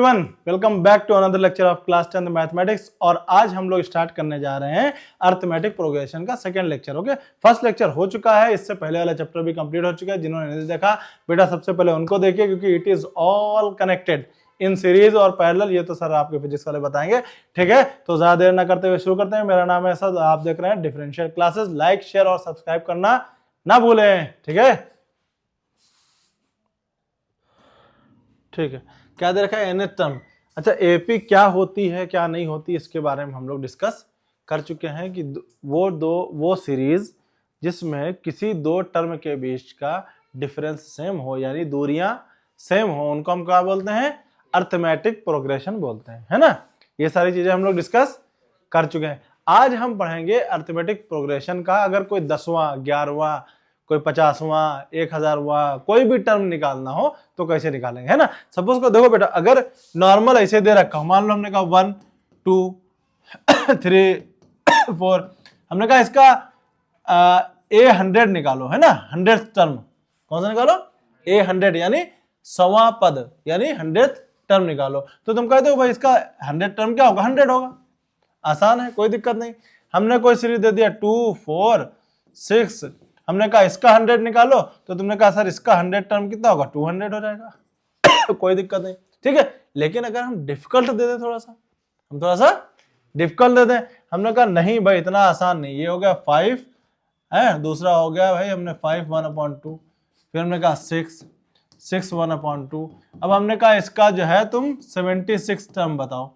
Everyone, welcome back to another lecture of class 10 mathematics. और आज हम लोग स्टार्ट करने जा रहे हैं अरिथमेटिक प्रोग्रेशन का second lecture. Okay, first lecture हो चुका है, इससे पहले वाला चैप्टर भी कंप्लीट हो चुका है। जिन्होंने नहीं देखा बेटा सबसे पहले उनको देखिए, क्योंकि it is all connected in series और पैरेलल। ये तो सर आपके फिजिक्स वाले बताएंगे, ठीक है। तो ज्यादा देर ना करते हुए शुरू करते हैं। मेरा नाम है सर, आप देख रहे हैं डिफरेंशियल क्लासेस। लाइक, शेयर और सब्सक्राइब करना ना भूलें, ठीक है। ठीक है, क्या दे रखा है? nth term. अच्छा, एपी क्या होती है क्या नहीं होती, इसके बारे में हम लोग डिस्कस कर चुके हैं कि वो सीरीज जिसमें किसी दो टर्म के बीच का डिफरेंस सेम हो, यानी दूरियां सेम हो, उनको हम क्या बोलते हैं? अरिथमेटिक प्रोग्रेशन बोलते हैं, है ना। ये सारी चीजें हम लोग डिस्कस कर चुके हैं। आज हम पढ़ेंगे अरिथमेटिक प्रोग्रेशन का। अगर कोई 10वां, 11वां, कोई 50वां, 1000वां कोई भी टर्म निकालना हो तो कैसे निकालेंगे, है ना। सपोज को देखो बेटा, अगर नॉर्मल ऐसे दे रखा हो, मान लो हमने कहा 1 2 3 4, हमने कहा इसका A100 निकालो, है ना। 100th टर्म कौन सा निकालो? A100 यानी 100वां पद, यानी 100th टर्म निकालो। तो तुम कहते हो भाई इसका 100 टर्म क्या होगा? 100 होगा। आसान है, कोई दिक्कत नहीं। हमने कोई सीरीज दे दिया 2 4 6, हमने कहा इसका 100 निकालो, तो तुमने कहा सर इसका 100 टर्म कितना होगा? 200 हो जाएगा। कोई दिक्कत नहीं, ठीक है। लेकिन अगर हम डिफिकल्ट दे दें, थोड़ा सा डिफिकल्ट दे दें, हमने कहा नहीं भाई इतना आसान नहीं। ये हो गया 5 है, दूसरा हो गया भाई हमने 5 1/2, फिर हमने कहा 6 1/2। अब हमने कहा इसका जो है तुम 76 टर्म बताओ।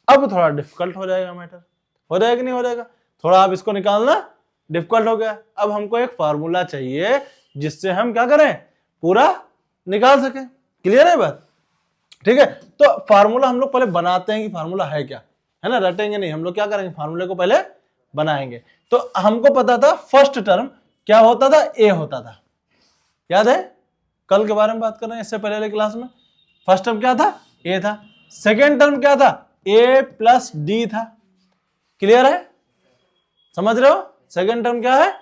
अब थोड़ा डिफिकल्ट हो जाएगा मैटर, हो जाएगा कि नहीं हो जाएगा? थोड़ा आप इसको निकालना डिफिकल्ट हो गया। अब हमको एक फार्मूला चाहिए जिससे हम क्या करें? पूरा निकाल सके। क्लियर है बात? ठीक है, तो फार्मूला हम लोग पहले बनाते हैं कि फार्मूला है क्या, है ना। रटेंगे नहीं हम लोग, क्या करेंगे? फार्मूले को पहले बनाएंगे। तो हमको पता था फर्स्ट टर्म क्या होता था? ए होता था, याद है? कल के बारे में बात कर रहे हैं, इससे पहले वाले क्लास में फर्स्ट टर्म क्या था? ए था। सेकेंड टर्म क्या था? ए प्लस डी था। क्लियर है? समझ रहे हो? सेकेंड टर्म क्या है?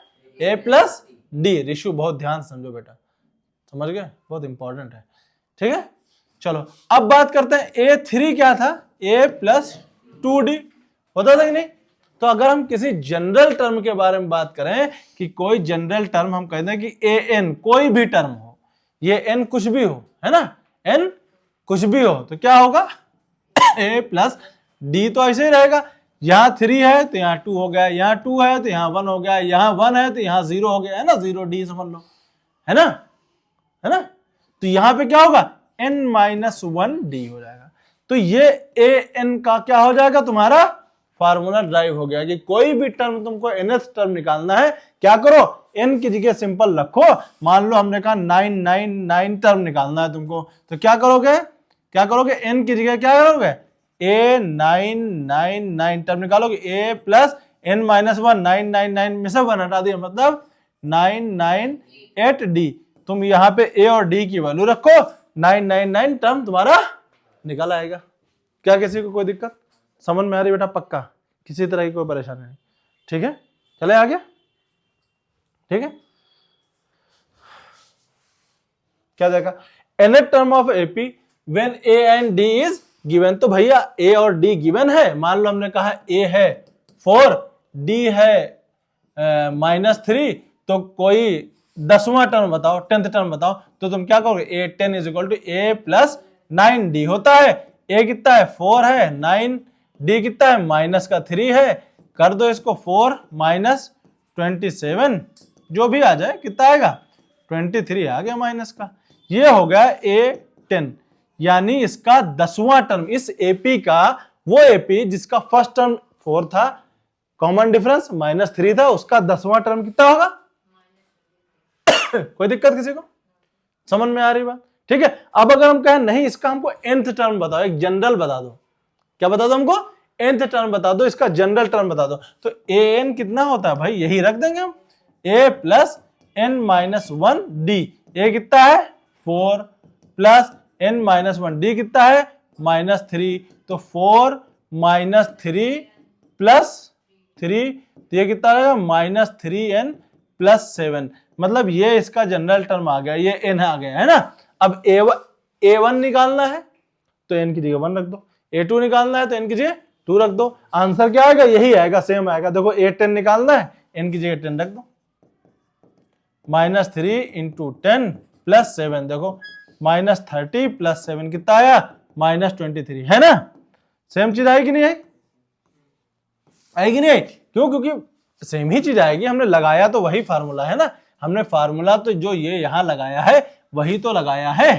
ए प्लस डी। रिशु बहुत ध्यान समझो बेटा, समझ गए? बहुत इंपॉर्टेंट है, ठीक है। चलो अब बात करते हैं A3 क्या था? ए प्लस 2D होता था कि नहीं? तो अगर हम किसी जनरल टर्म के बारे में बात करें कि कोई जनरल टर्म, हम कहते हैं कि an कोई भी टर्म हो, ये n कुछ भी हो, है ना, n कुछ भी हो, तो क्या होगा? a plus D. तो ऐसे ही रहेगा। यहाँ 3 है तो यहाँ 2 हो गया, यहाँ 2 है तो यहाँ 1 हो गया, यहाँ 1 है तो यहाँ 0 हो गया, है ना। 0D समझ लो, है ना, है ना। तो यहाँ पे क्या होगा? n-1D हो जाएगा। तो ये an का क्या हो जाएगा? तुम्हारा फार्मूला ड्राइव हो गया कि कोई भी टर्म तुमको nth टर्म निकालना है, क्या करो? n की जगह सिंपल रखो। मान लो हमने कहा 999 टर्म निकालना है तुमको, तो क्या करोगे? n की जगह क्या करोगे? A999 टर्म निकालोगे। A प्लस n-1, 999 में से 1 हटा दिया, मतलब 998D। तुम यहाँ पे A और D की वैल्यू रखो, 999 टर्म तुम्हारा निकल आएगा। क्या किसी को कोई दिक्कत? समझ में आ रही बेटा? पक्का, किसी तरह की कोई परेशानी नहीं, ठीक है। चले आगे, ठीक है। क्या देखा? nth term of AP when A and D is given. तो भैया ए और डी गिवन है। मान लो हमने कहा ए है 4, डी है -3, तो कोई 10वां टर्म बताओ, 10th टर्म बताओ। तो तुम क्या करोगे? A10 is equal to A plus 9D होता है। ए कितना है? 4 है, 9, डी कितना है? -3 है। कर दो इसको, 4 - 27, जो भी आ जाए, कितना आएगा? 23 आ गया माइनस का। ये हो गया A10, यानी इसका 10वां टर्म। इस एपी का, वो एपी जिसका फर्स्ट टर्म 4 था, कॉमन डिफरेंस -3 था, उसका 10वां टर्म कितना होगा? कोई दिक्कत किसी को? समझ में आ रही बात? ठीक है। अब अगर हम कहें नहीं इसका हमको nth टर्म बताओ, एक जनरल बता दो। क्या बता दो हमको? nth टर्म बता दो, इसका जनरल टर्म बता दो। तो an कितना होता है भाई? यही रख देंगे हम, a प्लस n-1D। a कितना है? 4 प्लस n-1D कितना है? -3। तो 4 - 3 प्लस 3, तो ये कितना आएगा? -3n + 7। मतलब ये इसका जनरल टर्म आ गया, ये n आ गया, है ना। अब a1 निकालना है, तो n की जगह 1 रख दो, a2 निकालना है तो n की जगह 2 रख दो, आंसर क्या आएगा, यही आएगा, सेम आएगा। देखो a10 निकालना है, n की जगह 10 रख दो, -3 × 10 + 7, देखो -30 + 7 कितना आया, -23, है ना। सेम चीज आएगी नहीं आएगी नहीं, क्यों, क्योंकि सेम ही चीज आएगी, हमने लगाया तो वही फार्मूला है ना, हमने फार्मूला तो जो ये यहां लगाया है वही तो लगाया है।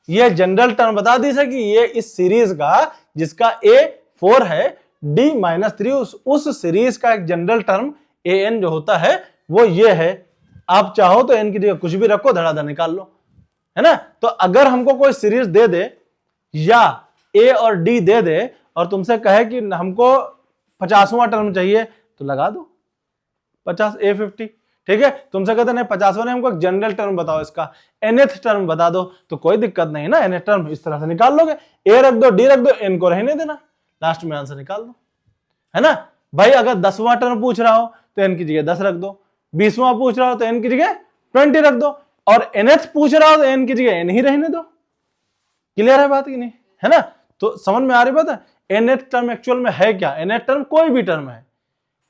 ये जनरल टर्म बता दी सर कि ये इस सीरीज का जिसका a4 है, d-3 उस सीरीज का एक जनरल टर्म an जो होता है वो ये है। आप चाहो तो n की जगह कुछ भी रखो, धड़ाधड़ निकाल लो, है ना। तो अगर हमको कोई सीरीज दे दे या a और d दे दे और तुमसे कहे कि हमको 50वां टर्म चाहिए, तो लगा दो 50 a50, ठीक है। तुमसे कहते नहीं 50वां नहीं, हमको एक जनरल टर्म बताओ, इसका nth टर्म बता दो, तो कोई दिक्कत नहीं ना, nth टर्म इस तरह से निकाल लोगे, a रख दो, d रख दो, n को रहने देना, लास्ट में आंसर निकाल दो, है ना भाई। अगर 10वां टर्म पूछ रहा हो तो n की जगह 10 रख दो, 20वां पूछ रहा हो तो n की जगह 20 रख दो, और nth पूछ रहा हो तो n की जगह n ही रहने दो। क्लियर है बात कि नहीं, है ना। तो समझ में आ रही बात है। nth टर्म एक्चुअल में है क्या, nth टर्म कोई भी टर्म है,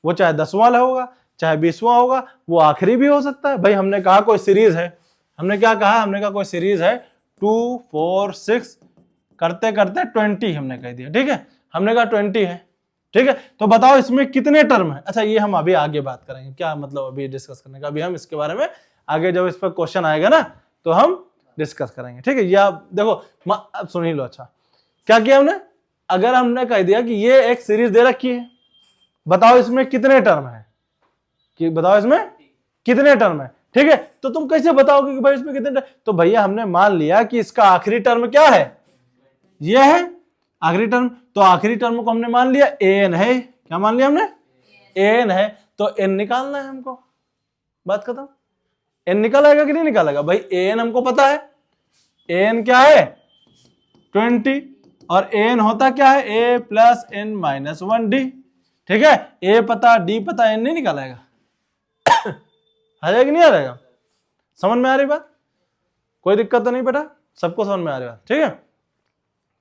वो चाहे 10वां होगा चाहे 20वां होगा, वो आखिरी भी हो सकता है। भाई हमने कहा कोई सीरीज है, हमने क्या कहा, हमने कहा कोई सीरीज है 2 4 6 करते करते 20 हमने कह दिया, ठीक है, हमने कहा 20 है, ठीक है। तो बताओ इसमें कितने टर्म है। अच्छा ये हम अभी आगे बात करेंगे, क्या मतलब अभी डिस्कस करने का, अभी हम इसके बारे में आगे जब इस पर क्वेश्चन आएगा ना तो हम डिस्कस करेंगे, ठीक है। या देखो अब सुन ही लो। अच्छा क्या किया हमने, अगर हमने कह दिया कि ये एक सीरीज दे रखी है, बताओ इसमें कितने टर्म है, कि बताओ इसमें कितने टर्म है, ठीक है। तो तुम कैसे बताओगे कि भाई इसमें कितने टर्म, तो भैया हमने मान लिया कि इसका आखिरी टर्म क्या है, ये है आखिरी टर्म, तो आखिरी टर्म को हमने मान लिया an है, क्या मान लिया हमने, an है, तो n निकालना है हमको, बात खत्म। n निकालेगा कि नहीं निकालेगा, भाई an हमको पता है, an क्या है 20, और an होता क्या है a + n - 1d, ठीक है। a पता d पता, n नहीं निकालेगा, आ जाएगा नहीं आ जाएगा, समझ में आ रही बात, कोई दिक्कत तो नहीं बेटा, सबको समझ में आ रही बात, ठीक है।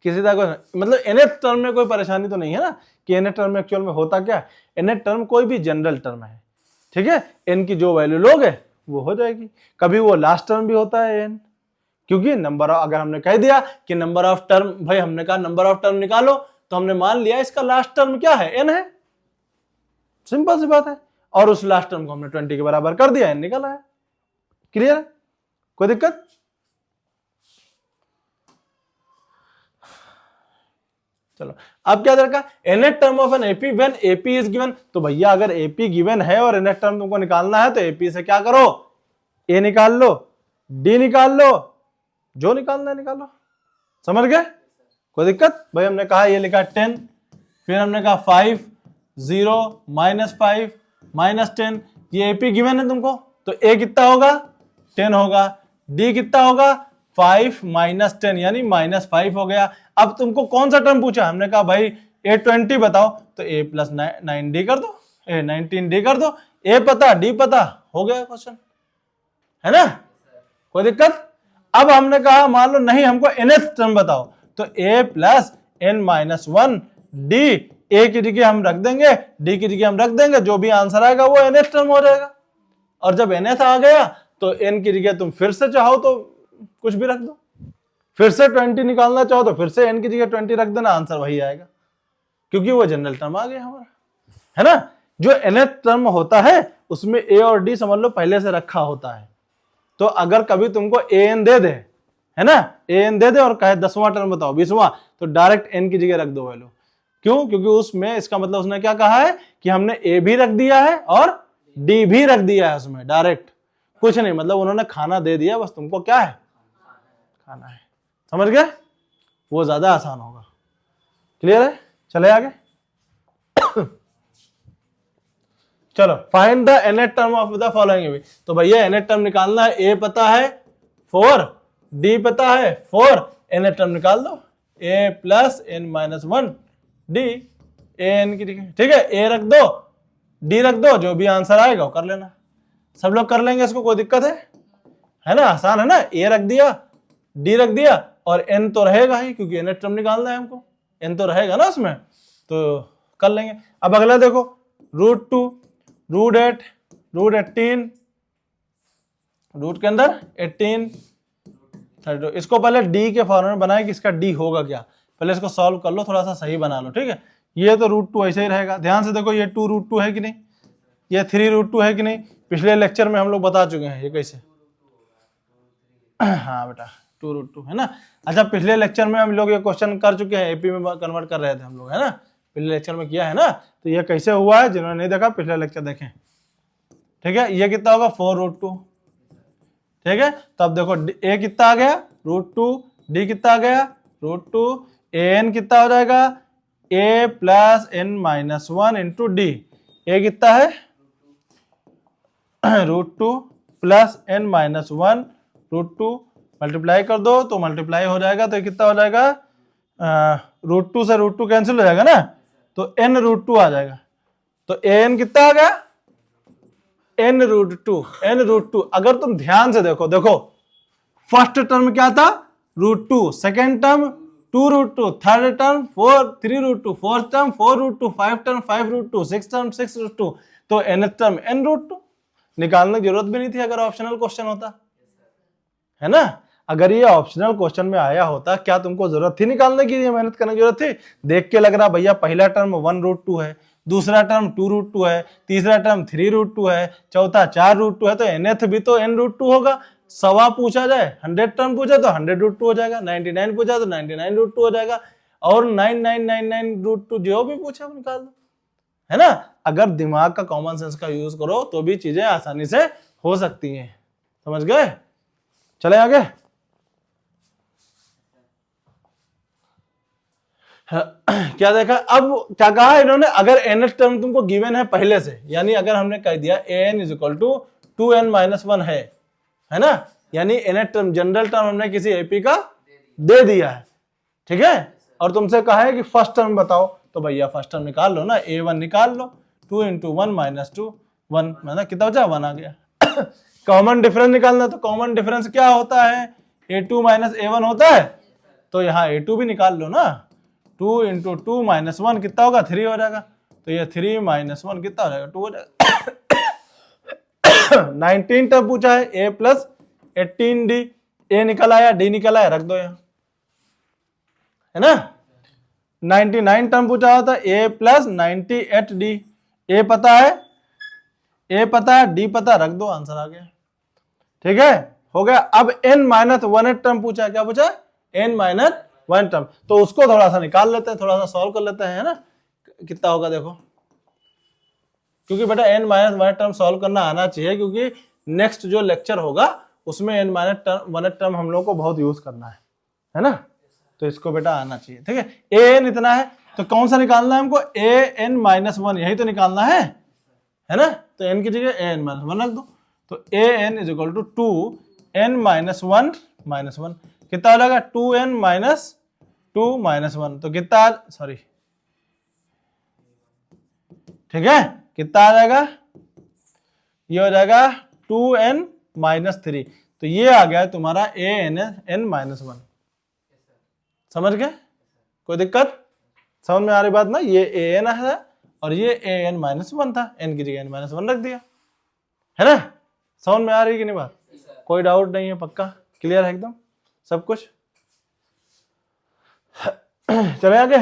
किसी तरह को मतलब nth टर्म में कोई परेशानी तो नहीं है ना, कि nth टर्म में एक्चुअल में होता क्या है, nth टर्म कोई भी जनरल टर्म है, ठीक है। n की जो वैल्यू लोगे वो हो जाएगी, कभी वो लास्ट टर्म भी होता है n, क्योंकि नंबर, अगर हमने कह दिया कि नंबर ऑफ टर्म, भाई हमने कहा नंबर ऑफ टर्म निकालो, तो हमने मान लिया इसका लास्ट टर्म क्या है, n है, सिंपल सी बात है, और उस लास्ट टर्म को हमने 20 के बराबर कर दिया, n निकला है। क्लियर है, कोई दिक्कत। चलो अब क्या दरकार, nth term of an AP when AP is given, तो भैया अगर एपी गिवन है और nth टर्म तुमको निकालना है तो एपी से क्या करो, a निकाल लो, d निकाल लो, जो निकालना है निकालो, समझ गए, कोई दिक्कत। भाई हमने कहा ये लिखा 10, फिर हमने कहा 5 0 -5 -10, ये एपी गिवन है तुमको, तो a कितना होगा 10 होगा, d कितना होगा 5 - 10 यानी -5 हो गया। अब तुमको कौन सा टर्म पूछा, हमने कहा भाई a20 बताओ, तो a + 9d कर दो, 19d कर दो, a पता d पता, हो गया क्वेश्चन, है ना, कोई दिक्कत। अब हमने कहा मान लो नहीं हमको nth टर्म बताओ, तो a + n - 1d, a की जगह हम रख देंगे, d की जगह हम रख देंगे, जो भी आंसर आएगा वो nth टर्म हो जाएगा। और जब nth आ गया तो n की जगह तुम फिर से चाहो तो कुछ भी रख दो, फिर से 20 निकालना चाहो तो फिर से n की जगह 20 रख देना, आंसर वही आएगा, क्योंकि वो जनरल टर्म आ गया हमारा, है ना। जो nth टर्म होता है उसमें a और d समझ लो पहले से रखा होता है, तो अगर कभी तुमको an दे दे, है ना, an दे दे और कहे 10वां टर्म बताओ 20वां, तो डायरेक्ट n की जगह रख दो वैल्यू, क्यों, क्योंकि उसमें इसका मतलब उसने क्या कहा है कि हमने a भी रख दिया है और d भी रख दिया है, उसमें डायरेक्ट कुछ नहीं, मतलब उन्होंने खाना दे दिया, बस तुमको क्या है खाना है, समझ गए, वो ज्यादा आसान होगा। क्लियर है, चले आगे। चलो find the nth term of the following, तो भैया nth टर्म निकालना है, a पता है 4, d पता है 4, nth टर्म निकाल दो, a + n - 1d, an की ठीक है, a रख दो d रख दो, जो भी आंसर आएगा वो कर लेना, सब लोग कर लेंगे इसको, कोई दिक्कत है ना, आसान है ना, a रख दिया d रख दिया और n तो रहेगा ही क्योंकि nth टर्म निकालना है हमको, n तो रहेगा ना उसमें, तो कर लेंगे। अब अगला देखो √2, √8, √18, रूट के अंदर 18, 32। इसको पहले d के फॉर्म में बनाए कि इसका d होगा क्या, पहले इसको सॉल्व कर लो, थोड़ा सा सही बना लो, ठीक है। ये तो √2 ऐसे ही रहेगा, ध्यान से देखो ये 2√2 है कि नहीं, ये 3√2 है कि नहीं, पिछले लेक्चर में हम लोग बता चुके हैं ये कैसे। हाँ बेटा 2√2 है ना। अच्छा पिछले लेक्चर में हम लोग ये क्वेश्चन कर चुके हैं, एपी में कन्वर्ट कर रहे थे हम लोग, है ना, पिछले लेक्चर में किया है ना। तो ये कैसे हुआ है, जिन्होंने नहीं देखा पिछले लेक्चर देखें, ठीक है। ये कितना होगा 4√2, ठीक है। तो अब देखो a कितना आ गया √2, d कितना आ गया √2, an कितना हो जाएगा a plus n-1 into D. a कितना है √2 प्लस n-1 √2, मल्टीप्लाई कर दो तो मल्टीप्लाई हो जाएगा, तो ये कितना हो जाएगा √2 से √2 कैंसिल हो जाएगा ना, तो n√2 आ जाएगा। तो an कितना आ गया n√2। अगर तुम ध्यान से देखो, देखो फर्स्ट टर्म क्या था √2, second term 2√2, third term 3√2, fourth term 4√2, five term 5√2, six term 6√2, तो nth टर्म n√2। निकालने की जरूरत भी नहीं थी अगर ऑप्शनल क्वेश्चन होता, है ना। अगर ये ऑप्शनल क्वेश्चन में आया होता, क्या तुमको जरूरत थी निकालने की, ये मेहनत करने की जरूरत थी। देख के लग रहा भैया पहला टर्म 1√2 है, दूसरा टर्म 2√2 है, तीसरा टर्म 3√2 है, चौथा 4√2 है, तो nth भी तो n√2 होगा। 100 पूछा जाए, 100 टर्म पूछा तो 100√2 हो जाएगा, 99 पूछा तो 99√2 हो जाएगा, और 9999√2 जो भी पूछा वो निकाल दो, है ना। अगर दिमाग का कॉमन सेंस का यूज करो तो भी चीजें आसानी से हो सकती हैं, समझ गए। चले आगे। क्या देखा, अब क्या कहा इन्होंने, अगर nth टर्म तुमको गिवन है पहले से, यानी अगर हमने कह दिया an = 2n-1 है ना, यानी nth टर्म जनरल टर्म हमने किसी एपी का दे दिया है, ठीक है। और तुमसे कहा है कि फर्स्ट टर्म बताओ, तो भैया फर्स्ट टर्म निकाल लो ना, a1 निकाल लो, 2 × 1 - 2 1, मतलब कितना बचा 1 आ गया। कॉमन डिफरेंस निकालना, तो कॉमन डिफरेंस क्या होता है a2 - a1 होता है, तो यहाँ a2 भी निकाल लो ना, 2 × 2 - 1 कितना होगा 3 हो जाएगा, तो ये 3 - 1 कितना हो जाएगा 2 हो जाएगा। 19 टर्म पूछा है a + 18d, a निकल आया d निकल आया, रख दो यहाँ, है ना। 99 टर्म पूछा होता a + 98d, a पता है d पता, रख दो, आंसर आ गया, ठीक है, हो गया। अब n-1 टर्म पूछा है, क्या पूछा n-1 टर्म, तो उसको थोड़ा सा निकाल लेते हैं, थोड़ा सा सॉल्व कर लेते हैं, है ना। कितना होगा देखो, क्योंकि बेटा n-1 टर्म सॉल्व करना आना चाहिए, क्योंकि नेक्स्ट जो लेक्चर होगा उसमें n-1 टर्म हम लोग को बहुत यूज करना है ना, तो इसको बेटा आना चाहिए, ठीक है। an इतना है, तो कौन सा निकालना है हमको, an-1, यही तो निकालना है ना, तो n की जगह an-1 रख दो, तो an = 2n-1 - 1 कितना हो जाएगा 2n - 2 - 1, तो कितना, सॉरी, ठीक है, कितना आ जाएगा, ये हो जाएगा 2n - 3, तो ये आ गया तुम्हारा an-1। समझ गए, कोई दिक्कत, समझ में आ रही बात ना। ये an है और ये an-1 था, n की जगह n-1 रख दिया, है ना। समझ में आ रही कि नहीं बात, कोई डाउट नहीं है, पक्का क्लियर है एकदम सब कुछ। चले आगे,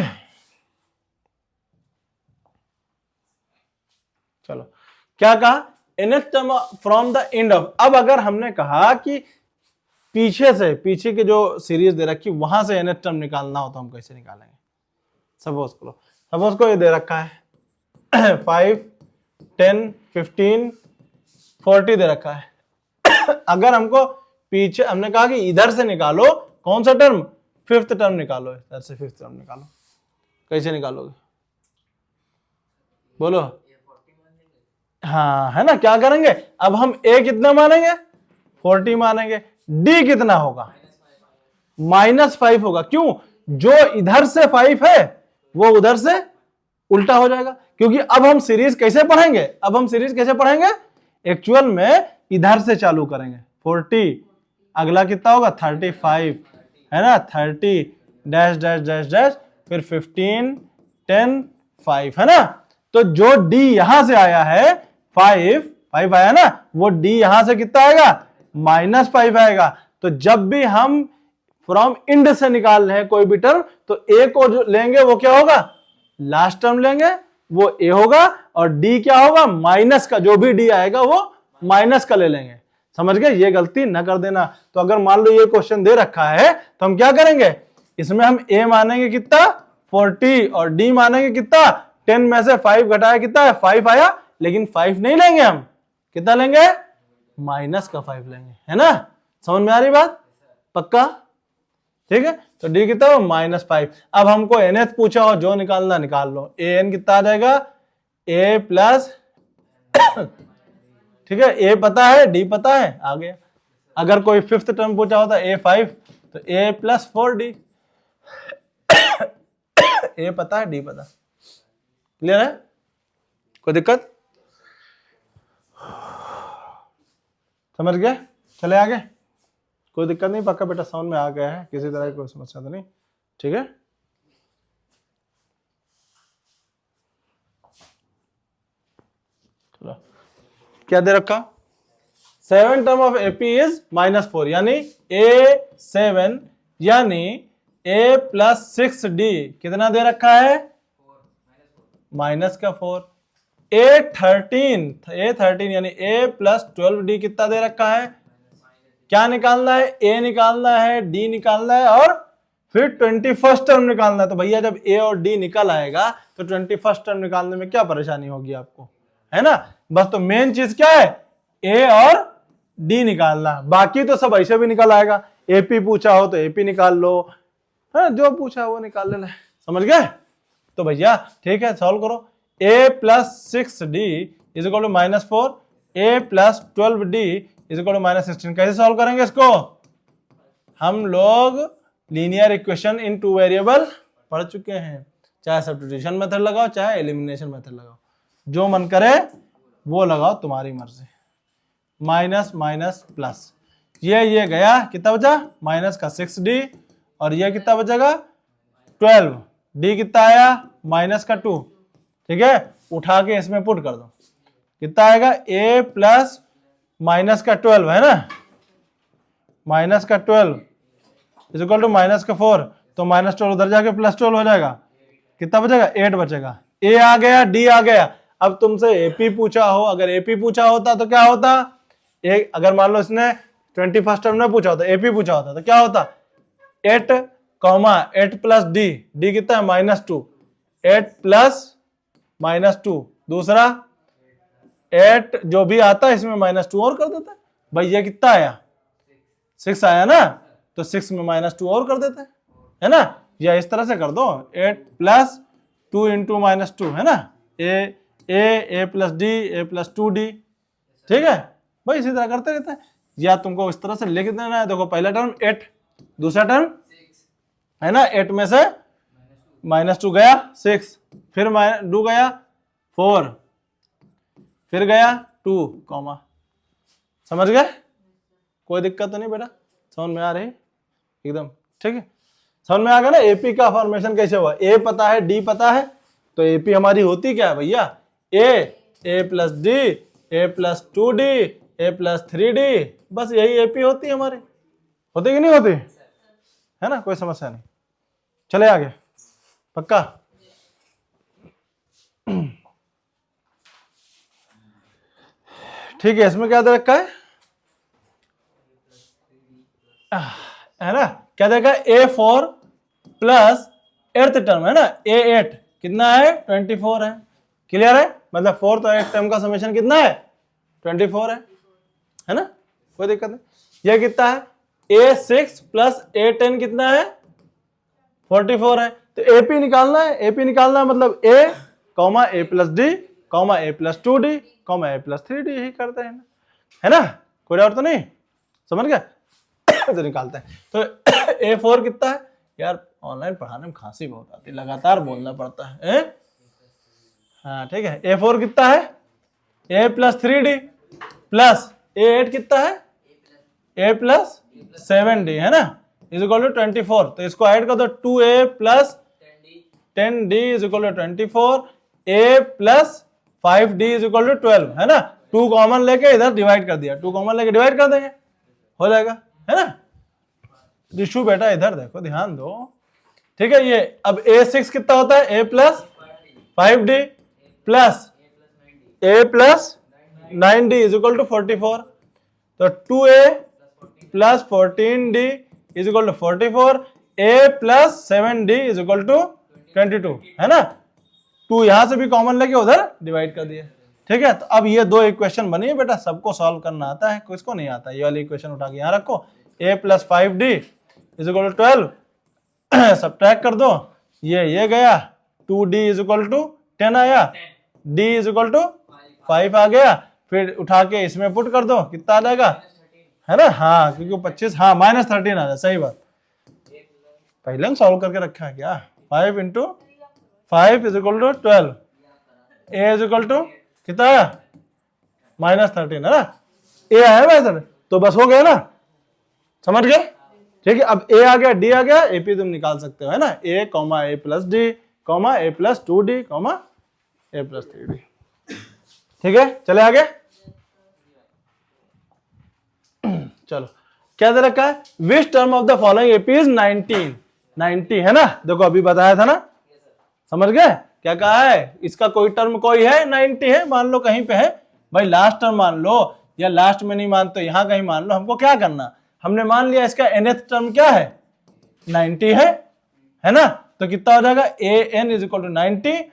चलो क्या कहा, nth term from the end of. अब अगर हमने कहा कि पीछे के जो सीरीज दे रखी वहां से nth टर्म निकालना हो, तो हम कैसे निकालेंगे। सपोज को ये दे रखा है 5 10 15 40 दे रखा है। अगर हमको पीछे, हमने कहा कि इधर से निकालो कौन सा टर्म, फिफ्थ टर्म निकालो, इधर से फिफ्थ टर्म निकालो, कैसे निकालोगे बोलो। हाँ है ना, क्या करेंगे, अब हम a कितना मानेंगे 40 मानेंगे, d कितना होगा -5 होगा, क्यों, जो इधर से 5 है वो उधर से उल्टा हो जाएगा, क्योंकि अब हम सीरीज कैसे पढ़ेंगे, एक्चुअल में इधर से चालू करेंगे 40, अगला कितना होगा 35, है ना, 30 डैश डैश डैश डैश, फिर 15 10 5, है ना। तो जो डी यहां से आया है 5 आया ना, वो डी यहां से कितना आएगा, -5 आएगा। तो जब भी हम फ्रॉम इंड से निकाल रहे हैं कोई भी टर्म, तो ए को जो लेंगे वो क्या होगा, लास्ट टर्म लेंगे, वो ए होगा, और डी क्या होगा, माइनस का, जो भी डी आएगा वो माइनस का ले लेंगे। समझ गए, ये गलती ना कर देना। तो अगर मान लो ये क्वेश्चन दे रखा है तो हम क्या करेंगे, इसमें हम ए मानेंगे कितना 40 और डी मानेंगे कितना 10 में से 5 घटाया कितना है 5 आया, लेकिन 5 नहीं लेंगे हम, कितना लेंगे, माइनस का 5 लेंगे, है ना। समझ में आ रही बात, पक्का, ठीक है। तो डी कितना हो, -5। अब हमको nth पूछा हो, जो निकालना निकाल लो, ए एन कितना आ जाएगा, ए प्लस, ठीक है, ए पता है, डी पता है, आ गया। अगर कोई 5th टर्म पूछा होता A5, तो A + 4D, ए पता है, डी पता, क्लियर है, कोई दिक्कत, समझ गए, चले आगे, कोई दिक्कत नहीं, पक्का बेटा समझ में आ गया है, किसी तरह की कोई समस्या तो नहीं, ठीक है। चलो, क्या दे रखा, 7 टर्म ऑफ AP इज -4, यानी A7 यानी A + 6D कितना दे रखा है, -4। A13 यानी A + 12D कितना दे रखा है, क्या निकालना है, ए निकालना है, डी निकालना है, और फिर 21st टर्म निकालना है। तो भैया जब ए और डी निकल आएगा तो 21st टर्म निकालने में क्या परेशानी होगी आपको, है ना। बस तो मेन चीज क्या है, ए और डी निकालना, बाकी तो सब ऐसे भी निकल आएगा। एपी पूछा हो तो एपी निकाल लो, है, जो पूछा वो निकाल लेना, समझ गए। तो भैया ठीक है, सॉल्व करो। a + 6d = -4, a + 12d = -16। कैसे सॉल्व करेंगे इसको, हम लोग लीनियर इक्वेशन इन 2 वेरिएबल पढ़ चुके हैं, चाहे सब्स्टिट्यूशन मेथड लगाओ चाहे एलिमिनेशन मेथड लगाओ, जो मन करे वो लगाओ, तुम्हारी मर्जी। माइनस माइनस प्लस, ये गया, कितना बचा, -6d, और ये कितना बचेगा 12, d कितना आया -2, ठीक है, उठा के इसमें पुट कर दो, कितना आएगा, a + -12 है ना, -12 = -4, तो -12 उधर जाके +12 हो जाएगा, कितना बचेगा 8 बचेगा। a आ गया, d आ गया। अब तुमसे AP पूछा हो, अगर AP पूछा होता तो क्या होता, एक अगर मान लो इसने 21st टर्म में पूछा होता, AP पूछा होता तो क्या होता, 8 + d, d कितना है -2, 8 + -2, दूसरा 8 जो भी आता है इसमें -2 और कर देता है। भाई ये कितना आया 6 आया ना, तो 6 में -2 और कर देते हैं, है ना, या इस तरह से कर दो 8 + 2 × -2, है ना, a + d a + 2d, ठीक है भाई, इसी तरह करते रहते हैं। या तुमको इस तरह से लिख देना है, देखो पहला टर्म 8, दूसरा टर्म 6 है ना, 8 में से -2 गया 6, फिर 2 गया 4, फिर गया 2, समझ गए, कोई दिक्कत तो नहीं बेटा, समझ में आ रही एकदम, ठीक है, समझ में आ गया ना। एपी का फॉर्मेशन कैसे हुआ, ए पता है, डी पता है, तो एपी हमारी होती क्या है भैया, a + d a + 2d a + 3d, बस यही एपी होती है हमारी, होती कि नहीं होती, है ना, कोई समस्या नहीं। चले आगे, पक्का, ठीक है। इसमें क्या दे रखा है ना, क्या दे रखा है, A4 + 8th टर्म है ना, A8 कितना है 24 है, क्लियर है, मतलब 4th और 8th टर्म का समेशन कितना है 24 है ना, कोई दिक्कत नहीं। ये कितना है, A6 + A10 कितना है 44 है। तो AP निकालना है, AP निकालना है मतलब A, a + d, a + 2d, a + 3d, यही करते हैं, है ना, कोई डाउट तो नहीं, समझ गए। तो निकालते हैं, तो A4 कितना है, यार ऑनलाइन पढ़ाने में खांसी बहुत आती है, लगातार बोलना पड़ता है, हाँ ठीक है। A4 कितना है, a + 3d प्लस A8 कितना है, a + 7d, है ना, इज इक्वल टू 24, तो इसको ऐड कर दो 2a plus 10d is equal to 24, a plus 5d is equal to 12, है ना। 2 कॉमन लेके इधर डिवाइड कर दिया, 2 कॉमन लेके डिवाइड कर देंगे, हो जाएगा, है ना। रिशु बेटा इधर देखो, ध्यान दो, ठीक है। ये अब a6 कितना होता है, a plus 5d plus a plus 9d is equal to 44, तो 2a plus 14d is equal to 44, a plus 7d is equal to 22, है ना। 2 यहां से भी कॉमन लेके उधर डिवाइड कर दिया, ठीक है। तो अब ये 2 इक्वेशन बनी है बेटा, सबको सॉल्व करना आता है, किसको नहीं आता। ये वाली इक्वेशन उठा के यहां रखो, a plus 5d is equal to 12, subtract कर दो, ये गया, 2d इज इक्वल टू 10 आया, d इज इक्वल टू 5 आ गया, फिर उठा के इसमें पुट कर दो, कितना आ जाएगा, है ना। हाँ क्योंकि 25, हाँ -13 आ जाए, सही बात, पहले हम सॉल्व करके रखा है क्या। 5 into 5 is equal to 12, a is equal to कितना आया, -13, है ना। a आया वैसे तो बस हो गया ना, समझ गए, ठीक है। अब a आ गया, d आ गया, ap तुम निकाल सकते हो, है ना। a comma a plus d comma a plus 2d comma a plus 3d, ठीक है। चले आगे, चलो क्या दे रखा है, which term of the following AP is 90, है ना। देखो अभी बताया था ना, समझ गए क्या कहा है, इसका कोई टर्म कोई है 90 है, मान लो कहीं पे है भाई, लास्ट टर्म मान लो, या लास्ट में नहीं मान तो यहां कहीं मान लो, हमको क्या करना, हमने मान लिया इसका nth टर्म क्या है 90 है ना। तो कितना हो जाएगा, a n is equal to 90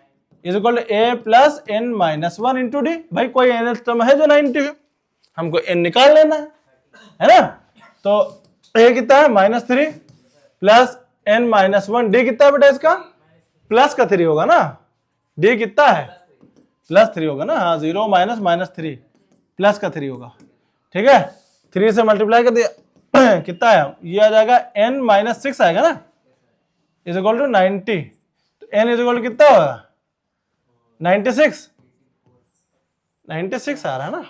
is equal to a plus n minus 1 into D. भाई कोई nth टर्म है जो 90 है, हमको n निकाल लेना है ना। तो a कितना है -3 प्लस n माइनस 1, d कितना है बेटा इसका, प्लस का 3 होगा ना, d कितना है +3 होगा ना, हाँ 0 माइनस -3 प्लस का 3 होगा, ठीक है। 3 से मल्टीप्लाई कर दिया कितना आया, ये आ जाएगा n माइनस 6 आएगा ना, इज इक्वल टू 90, तो n इज इक्वल टू कितना होगा 96 आ रहा है ना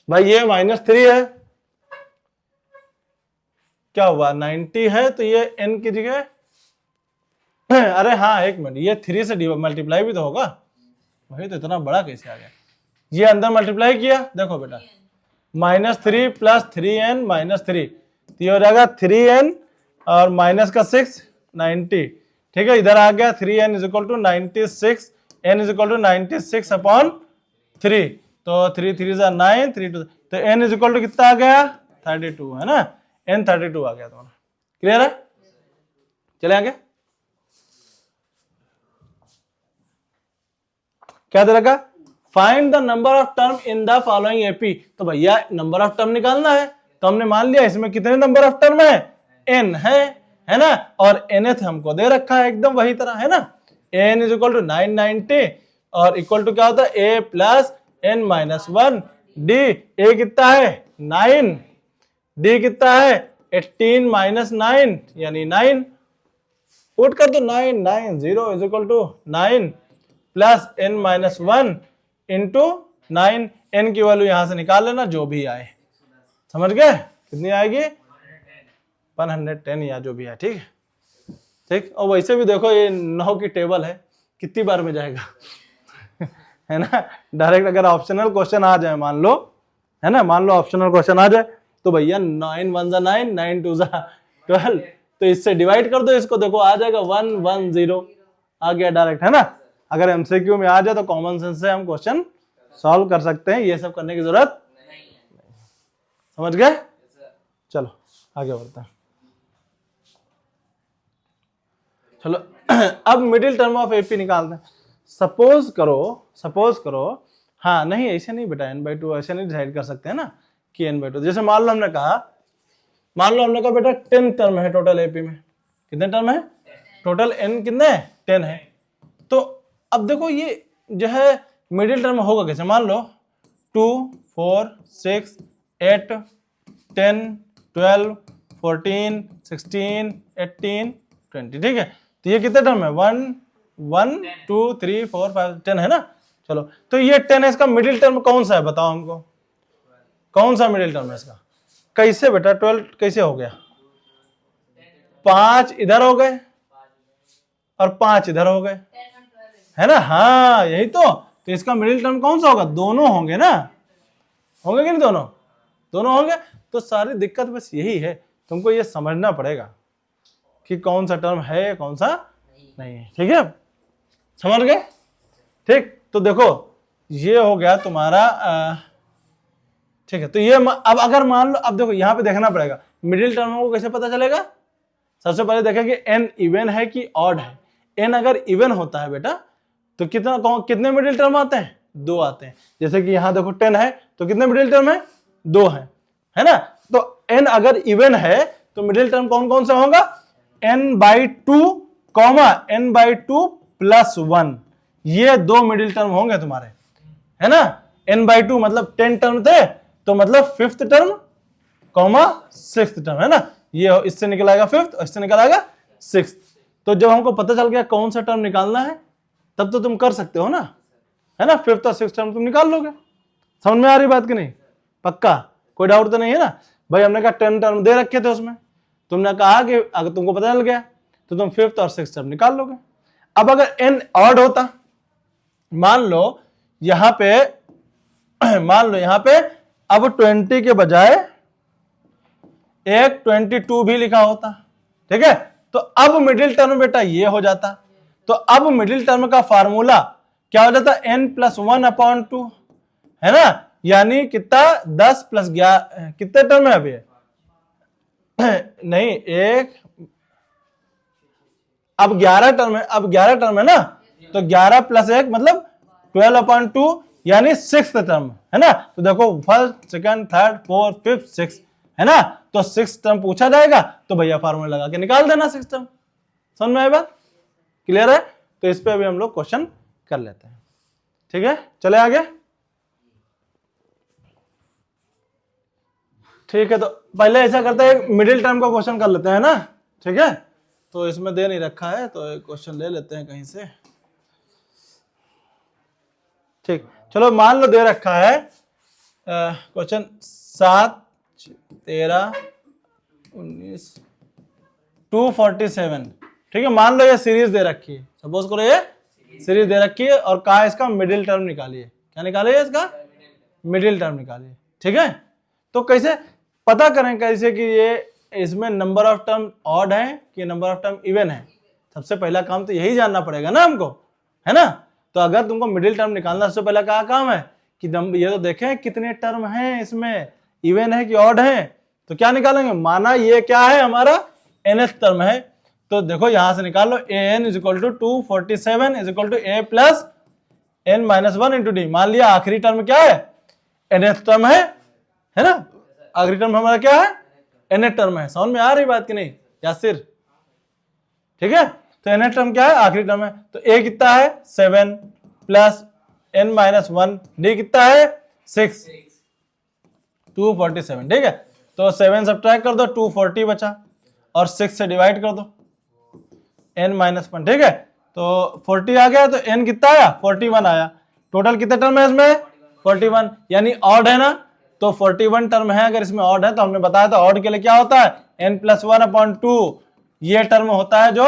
भाई, ये -3 है, क्या हुआ 90 है, तो ये n की जगह अरे हाँ एक मिनट, ये 3 से मल्टीप्लाई भी तो होगा भाई, तो इतना बड़ा कैसे आ गया, ये अंदर मल्टीप्लाई किया, देखो बेटा -3 प्लस 3n माइनस 3, तो ये हो जाएगा 3n और माइनस का 6 90, ठीक है। इधर आ गया 3n is equal to 96, n is equal to 96 upon 3, तो 3 3 जा 9, 3 2, तो n इज इक्वल टू कितना आ गया 32, है ना, n 32 आ गया तुम्हारा, क्लियर है। चले आगे, क्या दे रखा, find the number of term in the following AP. तो भैया नंबर ऑफ टर्म निकालना है, तो हमने मान लिया इसमें कितने नंबर ऑफ टर्म है, n है ना, और nth हमको दे रखा है एकदम वही तरह, है ना। n इज इक्वल टू 990 और इक्वल टू क्या होता है a plus n minus 1 d, a कितना है 9, d कितना है 18 माइनस 9 यानी 9, पुट कर दो 990 is equal to 9 plus n minus 1 into 9, n की वैल्यू यहां से निकाल लेना जो भी आए, समझ गए कितनी आएगी 110 या जो भी है, ठीक है, ठीक। और वैसे भी देखो ये 9 की टेबल है, कितनी बार में जाएगा है ना। डायरेक्ट अगर ऑप्शनल क्वेश्चन आ जाए मान लो, है ना, मान लो ऑप्शनल क्वेश्चन आ जाए, तो भैया 9 1 जा 9, 9 2 जा 12, तो इससे डिवाइड कर दो इसको, देखो आ जाएगा 110 आ गया डायरेक्ट, है ना। अगर एमसीक्यू में आ जाए तो कॉमन सेंस से हम क्वेश्चन सॉल्व कर सकते हैं, ये सब करने की जरूरत नहीं, समझ गए। चलो आगे बढ़ते हैं, चलो अब मिडिल टर्म ऑफ एपी निकालते हैं। सपोज करो हाँ नहीं ऐसे नहीं बेटा n/2 ऐसे नहीं डिसाइड कर सकते हैं ना कि n/2, जैसे मान लो हमने कहा बेटा 10 टर्म है टोटल एपी में, कितने टर्म है टोटल, n कितने 10 है। तो अब देखो ये जो है मिडिल टर्म होगा कैसे, मान लो 2 4 6 8 10 12 14 16 18 20, ठीक है। तो ये कितने टर्म है 1 1 2 3 4 5 10 है ना। चलो तो ये 10 है, इसका मिडिल टर्म कौन सा है बताओ हमको, कौन सा मिडिल टर्म है इसका, कैसे बेटा 12 कैसे हो गया, 5 इधर हो गए और 5 इधर हो गए, है ना। हाँ यही तो इसका मिडिल टर्म कौन सा होगा, दोनों होंगे ना, होंगे कि नहीं, दोनों होंगे। तो सारी दिक्कत बस यही है, तुमको ये समझना पड़ेगा कि कौन सा टर्म है कौन सा नहीं है, ठीक है, समझ गए। ठीक, तो देखो ये हो गया तुम्हारा ठीक है। तो ये अब अगर मान लो, अब देखो यहाँ पे देखना पड़ेगा मिडिल टर्म को कैसे पता चलेगा। सबसे पहले देखें कि n इवन है कि ऑड है। n अगर इवन होता है बेटा तो कितने मिडिल टर्म आते हैं, 2 आते हैं। जैसे कि यहाँ देखो 10 है तो कितने मिडिल टर्म है, 2 है ना। तो n अगर इवन है तो मिडिल टर्म कौन कौन सा होगा, n/2 कॉमा n/2 + 1, ये 2 मिडिल टर्म होंगे तुम्हारे, है ना। n/2 मतलब 10 टर्म थे तो मतलब 5th term comma 6th term, है ना। ये इससे निकल आएगा 5th और इससे निकल आएगा 6th। तो जब हमको पता चल गया कौन सा टर्म निकालना है तब तो तुम कर सकते हो ना, है ना। 5th और 6th टर्म तुम निकाल लोगे। समझ में आ रही बात कि नहीं, पक्का कोई डाउट तो नहीं है ना भाई। हमने कहा 10 टर्म दे रखे थे उसमें, तुमने कहा कि अगर तुमको पता चल गया तो तुम 5th और 6th टर्म निकाल लोगे। अब अगर n ऑड होता, मान लो यहां पे अब 20 के बजाय एक 22 भी लिखा होता, ठीक है। तो अब मिडिल टर्म बेटा ये हो जाता। तो अब मिडिल टर्म का फार्मूला क्या हो जाता, n+1/2, है ना। यानी कितना 10 + 11, कितने टर्म है अभी नहीं एक, अब 11 टर्म है, अब 11 टर्म है ना। तो 11 + 1 मतलब 12/2 यानी 6th टर्म, है ना। तो देखो 1st, 2nd, 3rd, 4th, 5th, 6th, है ना। तो 6th टर्म पूछा जाएगा तो भैया फार्मूला लगा के निकाल देना 6th टर्म। समझ में आई बात, क्लियर है। तो इस पे अभी हम लोग क्वेश्चन कर लेते हैं, ठीक है। चले आगे, ठीक है। तो पहले ऐसा करते हैं मिडिल टर्म का क्वेश्चन कर लेते हैं ना, ठीक है। तो इसमें दे नहीं रखा है तो एक क्वेश्चन ले लेते हैं कहीं से, ठीक। चलो मान लो दे रखा है क्वेश्चन 7, 13, 19, 247, ठीक है। मान लो ये सीरीज दे रखी है, सपोज करो ये सीरीज दे रखी है और कहा इसका मिडिल टर्म निकालिए। क्या निकालिए, इसका मिडिल टर्म निकालिए, ठीक है। तो कैसे पता करें कैसे कि ये इसमें नंबर ऑफ टर्म ऑड है कि नंबर ऑफ टर्म इवन है। सबसे पहला काम तो यही जानना पड़ेगा ना हमको, है ना। तो अगर तुमको मिडिल टर्म निकालना, सबसे पहला क्या काम है कि ये तो देखें कितने टर्म हैं इसमें, इवन है कि ऑड है। तो क्या निकालेंगे, माना ये क्या है हमारा nth टर्म है, तो देखो यहां से निकाल लो an = 247 = a + n-1 × d। मान लिया आखिरी टर्म क्या है, nth टर्म है ना। आखिरी टर्म हमारा क्या है, nth टर्म है। समझ में आ रही बात कि नहीं यासिर, ठीक है। तो nth टर्म क्या है, आखिरी टर्म है। तो a कितना है 7 + n-1, d कितना है 6, 247, ठीक है। तो 7 सब्ट्रैक्ट कर दो, 240 बचा और 6 से डिवाइड कर दो n-1, ठीक है। तो 40 आ गया तो n कितना आया 41 आया। टोटल कितने टर्म है इसमें 41, यानी ऑड है ना। तो 41 टर्म है, अगर इसमें ऑड है तो हमने बताया था ऑड के लिए क्या होता है n+1/2, ये टर्म होता है जो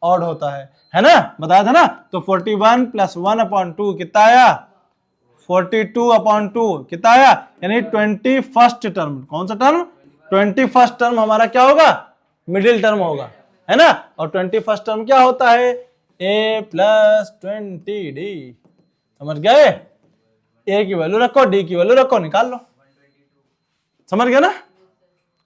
ऑड होता है ना, बताया था ना। तो 41 + 1/2 कितना आया 42/2 कितना आया, यानी 21st टर्म। कौन सा टर्म, 21st टर्म हमारा क्या होगा, मिडिल टर्म होगा, है ना। और 21st टर्म क्या होता है a + 20d। समझ गए, a की वैल्यू रखो, d की वैल्यू रखो, निकाल लो। समझ गए ना,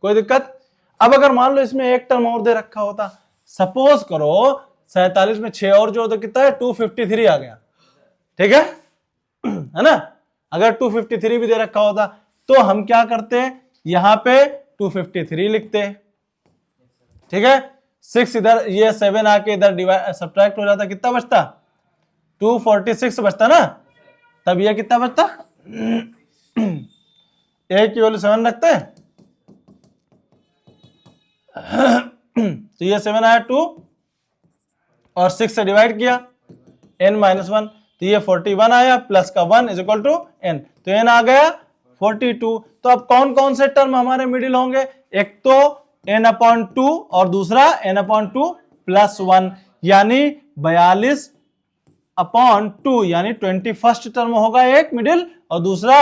कोई दिक्कत। अब अगर मान लो इसमें एक टर्म और दे रखा होता, सपोज करो 47 में 6 और जोड़ दो कितना है 253 आ गया, ठीक है ना। अगर 253 भी दे रखा होता तो हम क्या करते, यहां पे 253 लिखते, ठीक है। 6 इधर, ये 7 आके इधर डिवाइड सब्ट्रैक्ट हो जाता, कितना बचता 246 बचता ना। तब ये कितना बचता a की वैल्यू 7 रखते हैं तो ये 7 आया 2 और 6 से डिवाइड किया n-1, तो ये 41 आया प्लस का 1 = n, तो n आ गया 42। तो अब कौन कौन से टर्म हमारे मिडिल होंगे, एक तो n/2 और दूसरा n/2 प्लस 1, यानी 42/2, यानी 21st टर्म होगा एक मिडिल, और दूसरा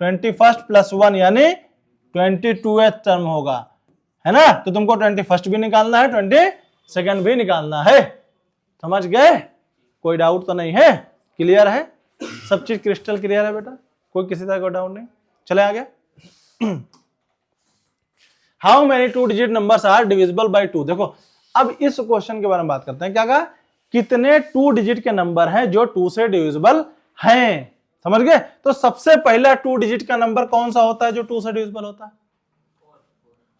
21st प्लस 1 यानी 22th टर्म होगा, है ना। तो तुमको 21st भी निकालना है, 22nd भी निकालना है। समझ गए? कोई डाउट तो नहीं है? क्लियर है? सब चीज क्रिस्टल क्लियर है बेटा? कोई किसी तरह का डाउट नहीं? चले आगे। How many 2 digit numbers are divisible by 2? देखो अब इस क्वेश्चन के बारे में बात करते हैं। क्या कहा? कितने 2 डिजिट के नंबर हैं जो 2 से डिविजिबल हैं? समझ गए? तो सबसे पहला 2 डिजिट का नंबर कौन सा होता है जो 2 से डिविजिबल होता है?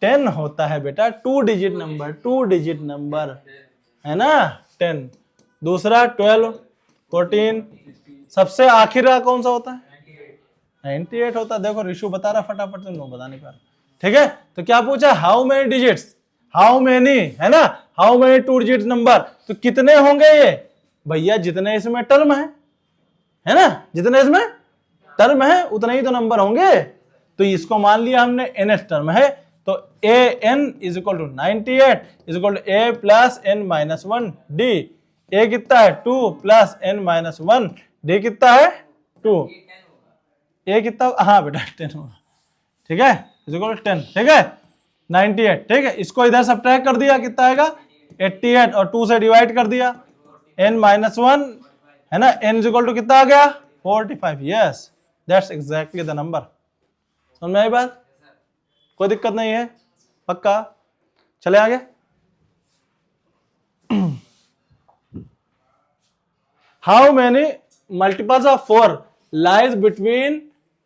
10 होता है बेटा। 2 डिजिट नंबर, 2 डिजिट नंबर है ना, 10। दूसरा 12, 14, सबसे आखिर का कौन सा होता है? 98 होता है। देखो रिशु बता रहा फटाफट, तुम लोग बता नहीं पा रहे। ठीक है, तो क्या पूछा? How many digits, how many, है ना, हाउ मेनी 2 डिजिट नंबर। तो कितने होंगे ये? भैया जितने इसमें टर्म है ना, जितने इसमें टर्म है उतने ही तो नंबर होंगे। तो इसको मान लिया हमने nth टर्म है, तो an is equal to 98 is equal to a plus n minus 1 d। a कितना है? 2 प्लस n माइनस 1, d कितना है? 2। a कितना? हाँ बेटा 10 होगा। ठीक है, इज इक्वल टू 10। ठीक है, 98। ठीक है, इसको इधर सब्ट्रैक्ट कर दिया, कितना आएगा? 88, और 2 से डिवाइड कर दिया, n माइनस 1, है ना। n इज इक्वल टू कितना आ गया? 45। Yes, that's exactly the number. समझ में आई बात? कोई दिक्कत नहीं है? पक्का? चले आगे। How many multiples of 4 lies between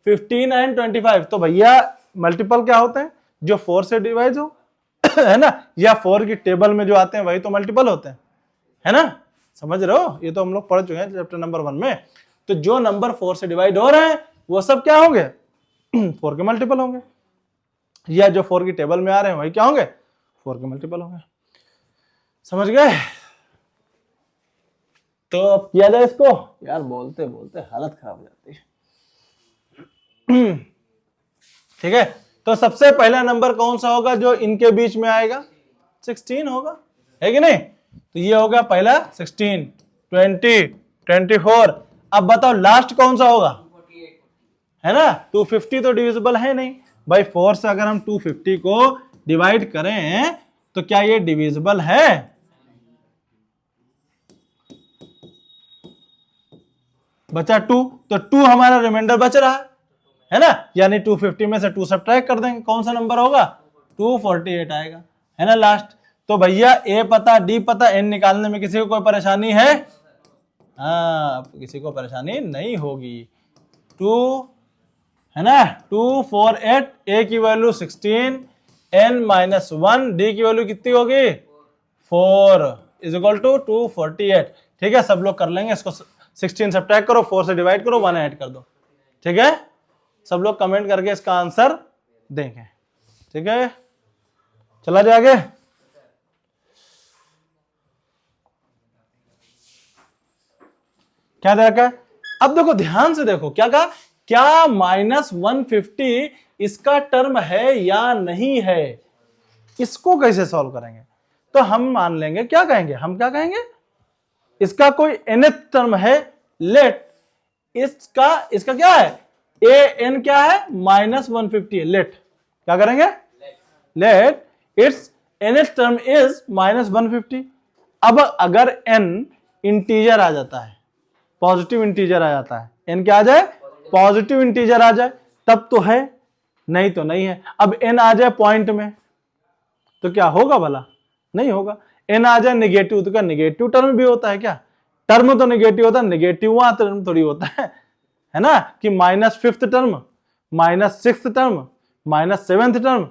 15 and 25? तो भैया मल्टीपल क्या होते हैं? जो 4 से डिवाइड हो है ना, या 4 की टेबल में जो आते हैं वही तो मल्टीपल होते हैं, है ना। समझ रहे हो? ये तो हम लोग पढ़ चुके हैं चैप्टर नंबर 1 में। तो जो नंबर 4 से डिवाइड हो रहे हैं वो सब क्या होंगे? 4 के मल्टीपल होंगे, या जो 4 की टेबल में आ रहे हैं वही क्या होंगे? 4 के मल्टीपल होंगे। समझ गए? तो अब किया जाए इसको। यार बोलते बोलते हालत खराब हो जाती है। ठीक है, तो सबसे पहला नंबर कौन सा होगा जो इनके बीच में आएगा? 16 होगा, है कि नहीं? तो ये होगा पहला 16, 20, 24। अब बताओ लास्ट कौन सा होगा? है ना, 250 तो डिविजिबल है नहीं भाई। 4 से अगर हम 250 को डिवाइड करें तो क्या ये डिविजिबल है? बचा 2, तो 2 हमारा रिमाइंडर बच रहा है ना, यानी 250 में से 2 सब्ट्रैक्ट कर देंगे, कौन सा नंबर होगा? 248 आएगा, है ना लास्ट। तो भैया ए पता, डी पता, एन निकालने में किसी को कोई परेशानी है? हाँ, किसी को परेशानी नहीं होगी। 2 है ना, 248, ए की वैल्यू 16, एन माइनस 1, डी की वैल्यू कितनी होगी? 4 इज इक्वल टू 248। ठीक है, सब लोग कर लेंगे इसको। 16 सब्ट्रैक्ट करो, 4 से डिवाइड करो, 1 ऐड कर दो। ठीक है, सब लोग कमेंट करके इसका आंसर देंगे। ठीक है, चला जाए आगे। क्या देखा? अब देखो ध्यान से देखो, क्या कहा? क्या -150 इसका टर्म है या नहीं है? इसको कैसे सॉल्व करेंगे? तो हम मान लेंगे, क्या कहेंगे हम? क्या कहेंगे? इसका कोई nth टर्म है, लेट इसका क्या है? an क्या है? -150 है। लेट क्या करेंगे? Let it's nth term is -150। अब अगर n इंटीजर आ जाता है, पॉजिटिव इंटीजर आ जाता है, n क्या आ जाए? पॉजिटिव इंटीजर आ जाए, तब तो है, नहीं तो नहीं है। अब n आ जाए पॉइंट में तो क्या होगा भला? नहीं होगा। n आ जाए नेगेटिव, तो क्या नेगेटिव टर्म भी होता है क्या? टर्म तो नेगेटिव होता है, नेगेटिव टर्म थोड़ी होता है ना, कि -5th term, -6th term, -7th term,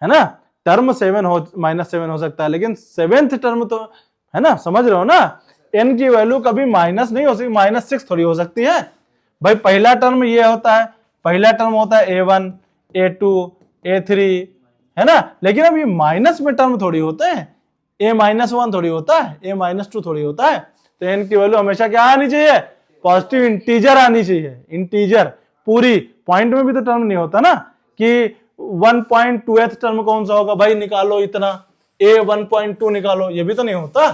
है ना। टर्म -7 हो सकता है, लेकिन 7th टर्म तो, है ना, समझ रहे हो ना। n की वैल्यू कभी माइनस नहीं हो सकती, -6 थोड़ी हो सकती है भाई। पहला टर्म ये होता है, पहला टर्म होता है a1, a2, a3, है ना। लेकिन अब ये माइनस में टर्म थोड़ी होते हैं, a-1 थोड़ी होता है, a-2 थोड़ी होता है। तो n की वैल्यू हमेशा क्या आनी चाहिए? पॉजिटिव इंटीजर आनी चाहिए। इंटीजर पूरी, पॉइंट में भी तो टर्म नहीं होता ना कि 1.2th टर्म कौन सा होगा भाई, निकालो इतना, a 1.2 निकालो, ये भी तो नहीं होता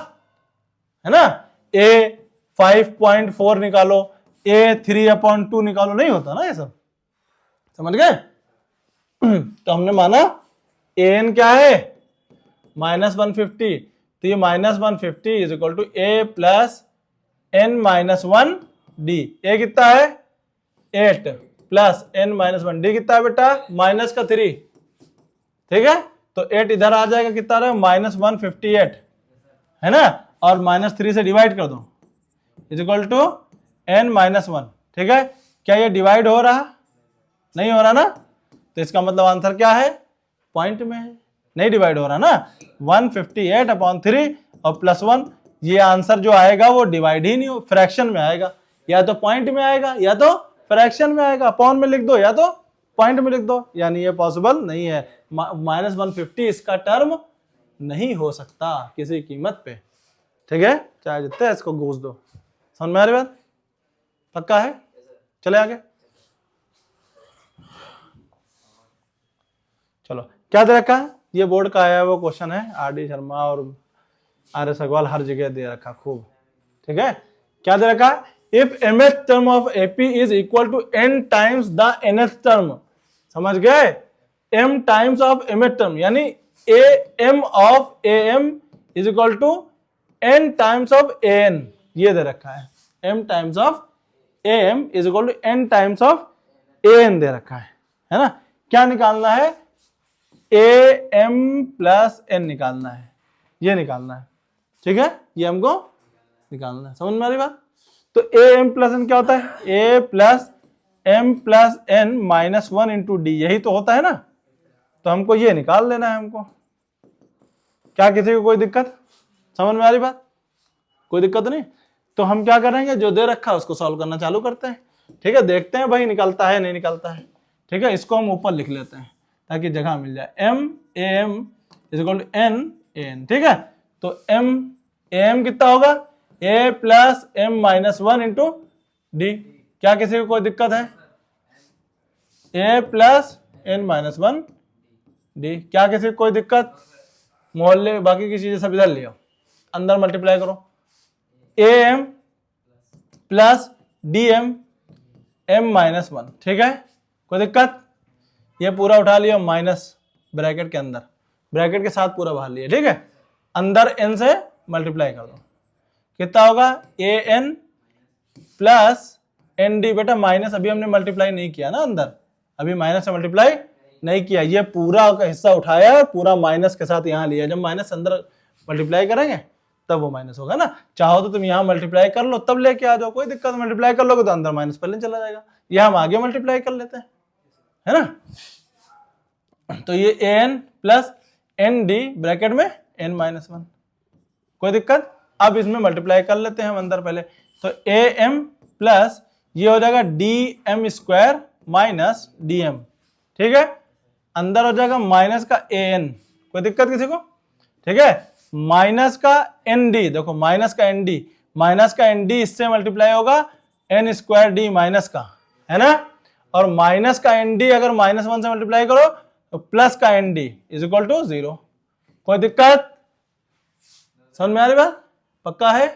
है ना, a 5.4 निकालो, a 3/2 निकालो, नहीं होता ना ये सब, समझ गए। तो हमने माना an क्या है -150, तो ये -150 is equal to a plus n-1d, a कितना है 8 प्लस n-1, d कितना है बेटा -3, ठीक है, तो 8 इधर आ जाएगा, कितना रहा -158 है ना, और -3 से डिवाइड कर दो इज इक्वल टू n-1, ठीक है। क्या ये डिवाइड हो रहा, नहीं हो रहा ना, तो इसका मतलब आंसर क्या है, पॉइंट में है, नहीं डिवाइड हो रहा ना, 158/3 और +1, ये आंसर जो आएगा वो डिवाइड ही नहीं हो, फ्रैक्शन में आएगा, या तो पॉइंट में आएगा या तो फ्रैक्शन में आएगा, अपॉन में लिख दो या तो पॉइंट में लिख दो, यानी ये पॉसिबल नहीं है, -150 इसका टर्म नहीं हो सकता किसी कीमत पे, ठीक है, चाहे जितने इसको घूस दो, समझ में आ रही बात, पक्का है, चले आगे, चलो क्या दे रखा है, ये बोर्ड का आया वो क्वेश्चन है, आर.डी. शर्मा और आर.एस. अग्रवाल हर जगह दे रखा खूब, ठीक है, क्या दे रखा है, if mth term of AP is equal to n times the nth term, समझ गए, m times of mth term, यानी am of am is equal to n times of an, ये दे रखा है, m times of am is equal to n times of an दे रखा है ना, क्या निकालना है, am प्लस n निकालना है, ये निकालना है, ठीक है, ये हमको निकालना है, समझ में आ रही बात, तो am प्लस n क्या होता है, a plus m plus n -1 into D, यही तो होता है ना, तो हमको ये निकाल लेना है हमको, क्या किसी को कोई दिक्कत, समझ में आ रही बात, कोई दिक्कत नहीं, तो हम क्या करेंगे, जो दे रखा है उसको सॉल्व करना चालू करते हैं, ठीक है, देखते हैं भाई निकलता है नहीं निकलता है, ठीक है, इसको हम ऊपर लिख लेते हैं ताकि जगह मिल जाए, m am is equal to n an, ठीक है, तो m am कितना होगा, a plus m-1 into D, क्या किसी को कोई दिक्कत है, a प्लस n-1 डी, क्या किसी को कोई दिक्कत, मोहल्ले बाकी की चीजें सब इधर ले आओ, अंदर मल्टीप्लाई करो, am प्लस dm m-1, ठीक है, कोई दिक्कत, ये पूरा उठा लिया माइनस ब्रैकेट के अंदर, ब्रैकेट के साथ पूरा बाहर लिया, ठीक है, अंदर n से मल्टीप्लाई कर दो, कितना होगा an प्लस nd, बेटा माइनस अभी हमने मल्टीप्लाई नहीं किया ना अंदर, अभी माइनस से मल्टीप्लाई नहीं किया, ये पूरा का हिस्सा उठाया, पूरा माइनस के साथ यहाँ लिया, जब माइनस अंदर मल्टीप्लाई करेंगे तब वो माइनस होगा ना, चाहो तो तुम यहाँ मल्टीप्लाई कर लो तब लेके आ जाओ, कोई दिक्कत, मल्टीप्लाई कर लोगे तो अंदर माइनस पहले चला जाएगा, ये हम आगे मल्टीप्लाई कर लेते हैं, है ना, तो ये an प्लस nd ब्रैकेट में n-1, कोई दिक्कत, अब इसमें मल्टीप्लाई कर लेते हैं हम अंदर पहले, तो am प्लस ये हो जाएगा dm स्क्वायर माइनस dm, ठीक है, अंदर हो जाएगा माइनस का an, कोई दिक्कत किसी को, ठीक है, माइनस का nd, देखो माइनस का nd इससे मल्टीप्लाई होगा n स्क्वायर d माइनस का, है ना, और माइनस का nd अगर -1 से मल्टीप्लाई करो तो प्लस का nd इज इक्वल टू 0, कोई दिक्कत, समझ में आ रही बात, पक्का है,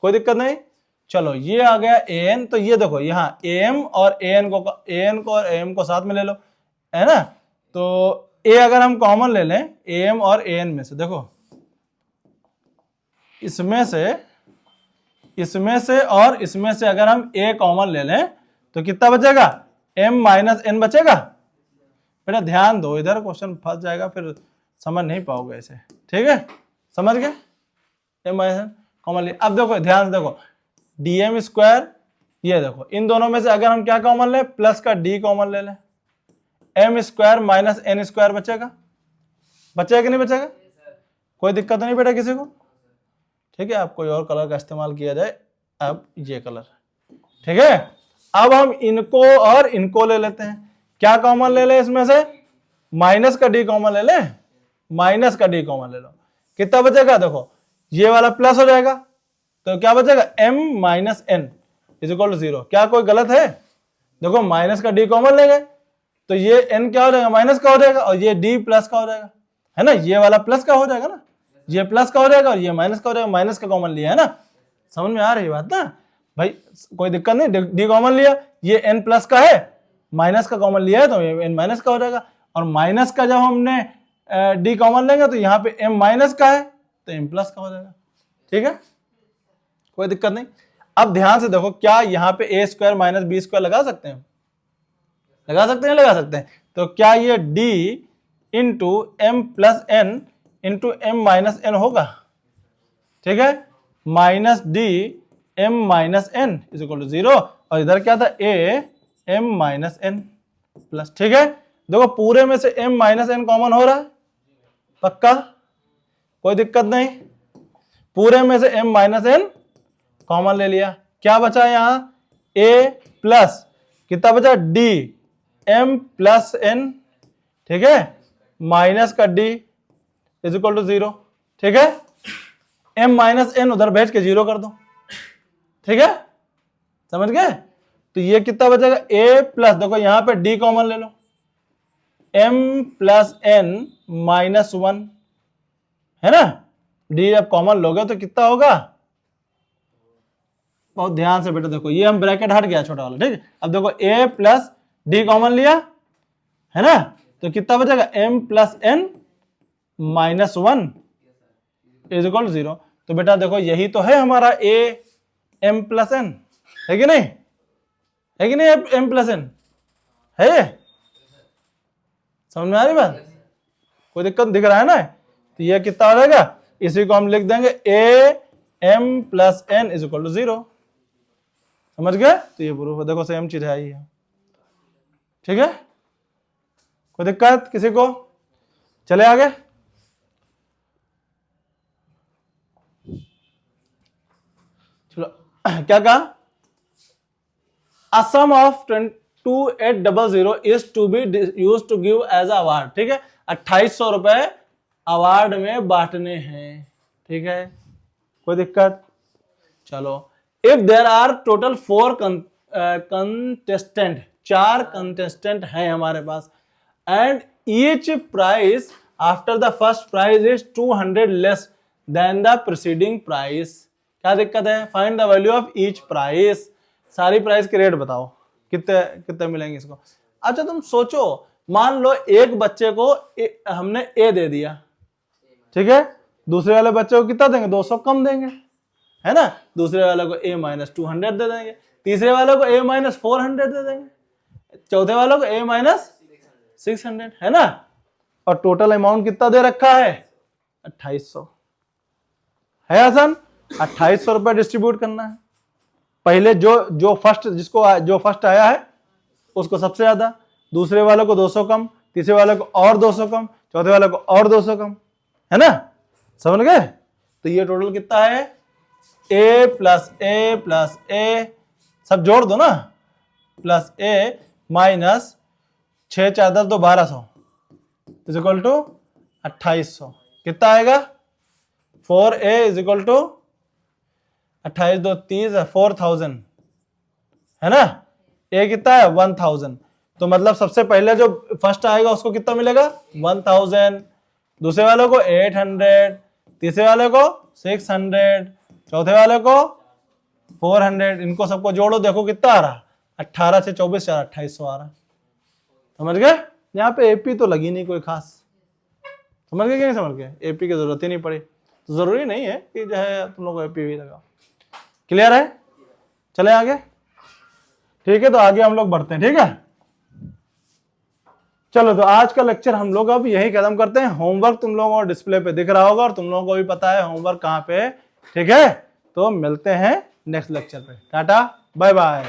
कोई दिक्कत नहीं, चलो ये आ गया an, तो ये देखो यहाँ am और an को और am को साथ में ले लो, है ना, तो a अगर हम कॉमन ले लें am और an में से, देखो इसमें से और इसमें से अगर हम a कॉमन ले लें तो कितना बचेगा, m-n बचेगा, बेटा ध्यान दो इधर, क्वेश्चन फंस जाएगा फिर समझ नहीं पाओगे ऐसे, ठीक है, समझ गए, m-n कॉमन ले, अब देखो ध्यान से देखो dm स्क्वायर, ये देखो इन दोनों में से अगर हम क्या कॉमन ले, प्लस का d कॉमन ले लें, m square minus n square बचेगा कि नहीं बचेगा, कोई दिक्कत नहीं बेटा किसी को, ठीक है, अब कोई और कलर का इस्तेमाल किया जाए, अब ये कलर, ठीक है, अब हम इनको और इनको ले लेते हैं, क्या कॉमन ले ले इसमें से, माइनस का d कॉमन ले ले, माइनस का d कॉमन ले लो, कितना बचेगा, देखो ये वाला प्लस हो जाएगा, तो क्या बचेगा m-n इज इक्वल टू 0, क्या कोई गलत है, देखो माइनस का d कॉमन ले गए तो ये n क्या हो जाएगा, माइनस का हो जाएगा, और ये d प्लस का हो जाएगा, है ना, ये वाला प्लस का हो जाएगा ना, ये प्लस का हो जाएगा और ये माइनस का हो जाएगा, माइनस का कॉमन लिया है ना, समझ में आ रही बात ना भाई, कोई दिक्कत नहीं, d कॉमन लिया, ये n प्लस का है, माइनस का कॉमन लिया है तो ये n माइनस का हो जाएगा, और माइनस का जब हमने d कॉमन लेंगे तो यहाँ पे m माइनस का है तो m प्लस का हो जाएगा, ठीक है, कोई दिक्कत नहीं। अब ध्यान से देखो, क्या यहाँ पे a square minus B square लगा सकते हैं, लगा सकते हैं, लगा सकते हैं, तो क्या ये d into M plus N into M minus N होगा, ठीक है, minus D M minus N is equal to 0, और इधर क्या था a M minus N plus, ठीक है, देखो पूरे में से m माइनस एन कॉमन हो रहा है, पक्का, कोई दिक्कत नहीं, पूरे में से m माइनस एन कॉमन ले लिया, क्या बचा यहां a प्लस कितना बचा d m प्लस n, ठीक है, माइनस का d इज इक्वल टू 0, ठीक है, m माइनस n उधर भेज के 0 कर दो, ठीक है, समझ गए, तो ये कितना बचेगा a प्लस, देखो यहां पे d कॉमन ले लो, m प्लस n माइनस 1, है ना, d अब कॉमन लोगे तो कितना होगा, बहुत ध्यान से बेटा देखो, ये हम ब्रैकेट हट गया छोटा वाला, ठीक है, अब देखो a प्लस d कॉमन लिया, है ना, तो कितना बचेगा m plus n minus 1 is equal to 0, तो बेटा देखो यही तो है हमारा a m प्लस n, है कि नहीं, है कि नहीं, m प्लस n है, समझ में आ रही बात, कोई दिक्कत दिख रहा है ना, तो ये कितना हो जाएगा, इसी को हम लिख देंगे a m plus n is equal to 0, समझ गए, तो ये प्रूफ देखो सेम चीज है, ये ठीक है, कोई दिक्कत किसी को, चले आगे, चलो क्या कहा, a sum of 2800 is to be used to give as a award, ठीक है, 2800 रुपए अवार्ड में बांटने हैं, ठीक है, कोई दिक्कत, चलो, if there are total 4 contestant, 4 contestant हैं हमारे पास, and each price after the first prize is 200 less than the preceding price, क्या दिक्कत है, find the value of each price, सारी प्राइस के रेट बताओ कितने कितने मिलेंगे इसको। अच्छा तुम सोचो, मान लो एक बच्चे को हमने ए दे दिया, ठीक है, दूसरे वाले बच्चे को कितना देंगे, 200 कम देंगे, है ना, दूसरे वाले को a माइनस 200 दे देंगे, तीसरे वाले को a माइनस 400 दे देंगे, चौथे वाले को a माइनस 600, है ना, और टोटल अमाउंट कितना दे रखा है 2800, है आसान, 2800 रुपए डिस्ट्रीब्यूट करना है, पहले जो फर्स्ट आया है उसको सबसे ज्यादा, दूसरे वाले को 200 कम, तीसरे वाले को और 200 कम, चौथे वाले को और 200 कम, है ना, समझ गए, तो ये टोटल कितना है a प्लस a सब जोड़ दो ना, plus a minus 6 4 10 2 1200 is equal to 2800, कितना आएगा 4a इज इक्वल टू 28 2 30 4000, है ना, a कितना है 1000, तो मतलब सबसे पहले जो फर्स्ट आएगा उसको कितना मिलेगा 1000, दूसरे वाले को 800, तीसरे वाले को 600, चौथे वाले को 400, इनको सबको जोड़ो देखो कितना आ रहा, 18 से 24 4 2800 आ रहा, समझ गए, यहाँ पे एपी तो लगी नहीं कोई खास, समझ गए कि नहीं समझ गए, एपी की जरूरत ही नहीं पड़ी, तो जरूरी नहीं है कि जो है तुम लोग को एपी भी लगा, क्लियर है, चले आगे, ठीक है, तो आगे हम लोग बढ़ते हैं, ठीक है, चलो तो आज का लेक्चर हम लोग अब यही खत्म करते हैं, होमवर्क तुम लोगों को डिस्प्ले पे दिख रहा होगा और तुम लोगों को भी पता है होमवर्क कहाँ पे है, ठीक है, तो मिलते हैं नेक्स्ट लेक्चर पे, टाटा बाय बाय।